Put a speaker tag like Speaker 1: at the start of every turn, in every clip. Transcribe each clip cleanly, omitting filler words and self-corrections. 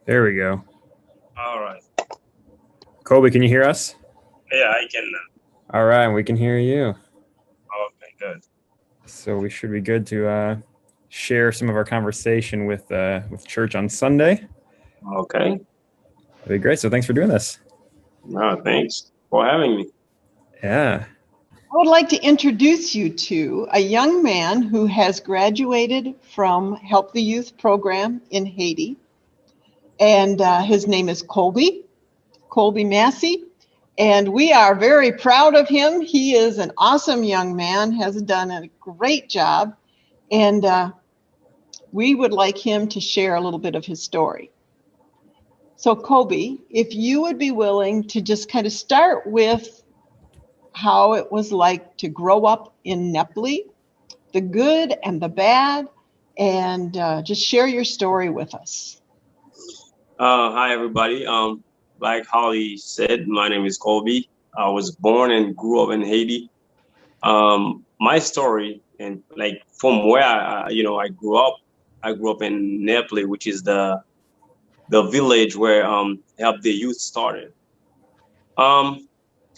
Speaker 1: There we go.
Speaker 2: All right.
Speaker 1: Colby, can you hear us?
Speaker 2: Yeah, I can.
Speaker 1: All right, we can hear you.
Speaker 2: Okay, good.
Speaker 1: So we should be good to share some of our conversation with church on Sunday.
Speaker 2: Okay.
Speaker 1: That'd be great. So thanks for doing this.
Speaker 2: No, thanks for having me.
Speaker 1: Yeah.
Speaker 3: I would like to introduce you to a young man who has graduated from Help the Youth program in Haiti. And his name is Colby Massy. And we are very proud of him. He is an awesome young man, has done a great job. And we would like him to share a little bit of his story. So Colby, if you would be willing to just kind of start with how it was like to grow up in Nepali, the good and the bad, and just share your story with us.
Speaker 2: Hi, everybody. Like Holly said, my name is Colby. I was born and grew up in Haiti. My story and like from where I grew up in Nepali, which is the village where Help the Youth started. Um,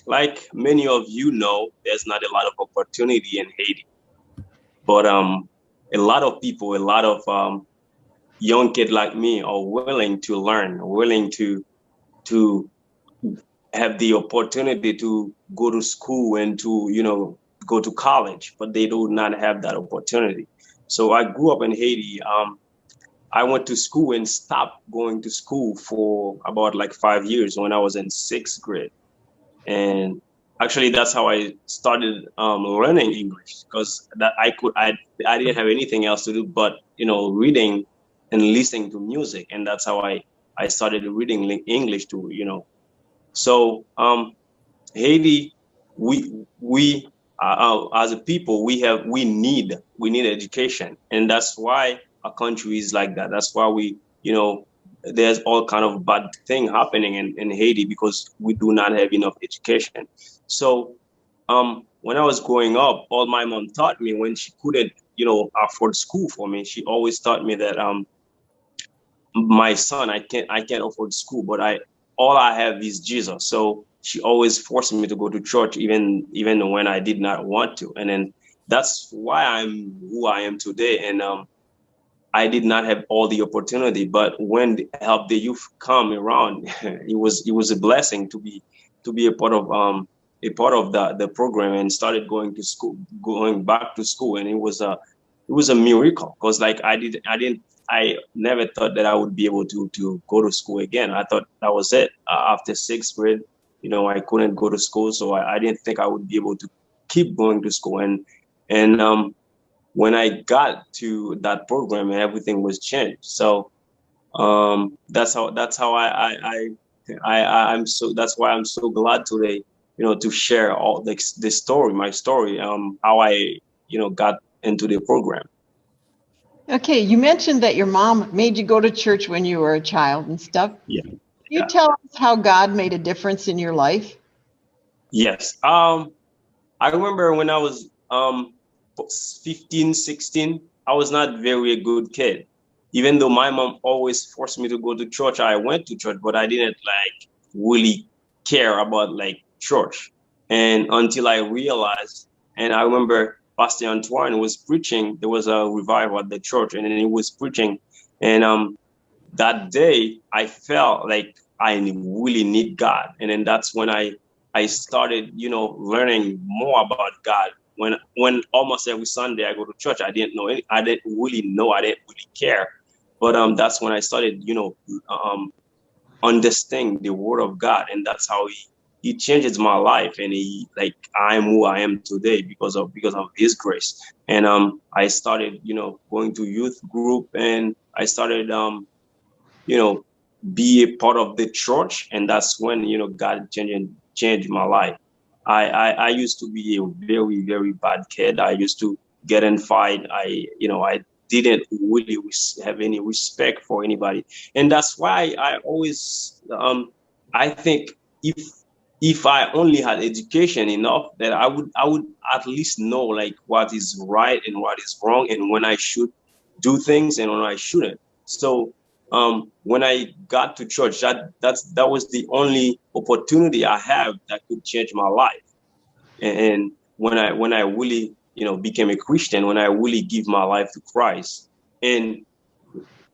Speaker 2: like many of you know, there's not a lot of opportunity in Haiti, but a lot of people, a lot of young kid like me are willing to learn, willing to have the opportunity to go to school and to go to college, but they do not have that opportunity. So I grew up in Haiti. I went to school and stopped going to school for about like 5 years when I was in sixth grade, and actually that's how I started learning English because that I didn't have anything else to do but reading and listening to music, and that's how I started reading English to so Haiti, we as a people we need education, and that's why our country is like that. That's why there's all kind of bad thing happening in Haiti because we do not have enough education. So when I was growing up, all my mom taught me when she couldn't afford school for me, she always taught me that my son, I can't afford school, but I all I have is Jesus. So she always forced me to go to church even when I did not want to. And then that's why I'm who I am today. And I did not have all the opportunity, but when the Help the Youth come around, it was a blessing to be a part of the program and started going back to school, and it was a miracle because like I never thought that I would be able to go to school again. I thought that was it. After sixth grade, I couldn't go to school, so I didn't think I would be able to keep going to school. And when I got to that program, everything was changed. So that's how I'm so that's why I'm so glad today, to share all the story, my story, how I got into the program.
Speaker 3: Okay, you mentioned that your mom made you go to church when you were a child and stuff.
Speaker 2: Yeah.
Speaker 3: Can you
Speaker 2: Yeah.
Speaker 3: tell us how God made a difference in your life?
Speaker 2: Yes. I remember when I was 15, 16, I was not very a good kid. Even though my mom always forced me to go to church, I went to church, but I didn't like really care about like church. And until I realized, and I remember Pastor Antoine was preaching, there was a revival at the church, and then he was preaching. And that day I felt like I really need God. And then that's when I started, learning more about God. When almost every Sunday I go to church, I didn't really know, I didn't really care. But that's when I started, understanding the word of God, and that's how he changes my life, and he like I'm who I am today because of his grace. And I started, going to youth group, and I started you know, be a part of the church, and that's when God changed my life. I used to be a very very bad kid. I used to get in fight. I didn't really have any respect for anybody, and that's why I always I think if I only had education enough, that I would at least know like what is right and what is wrong, and when I should do things and when I shouldn't. So when I got to church, that was the only opportunity I have that could change my life. And when I really, became a Christian, when I really give my life to Christ, and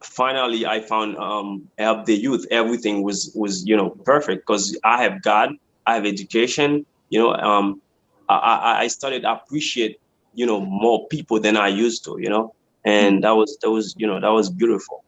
Speaker 2: finally I found help the youth, everything was perfect, because I have God, I have education, I started to appreciate more people than I used to, and that was beautiful.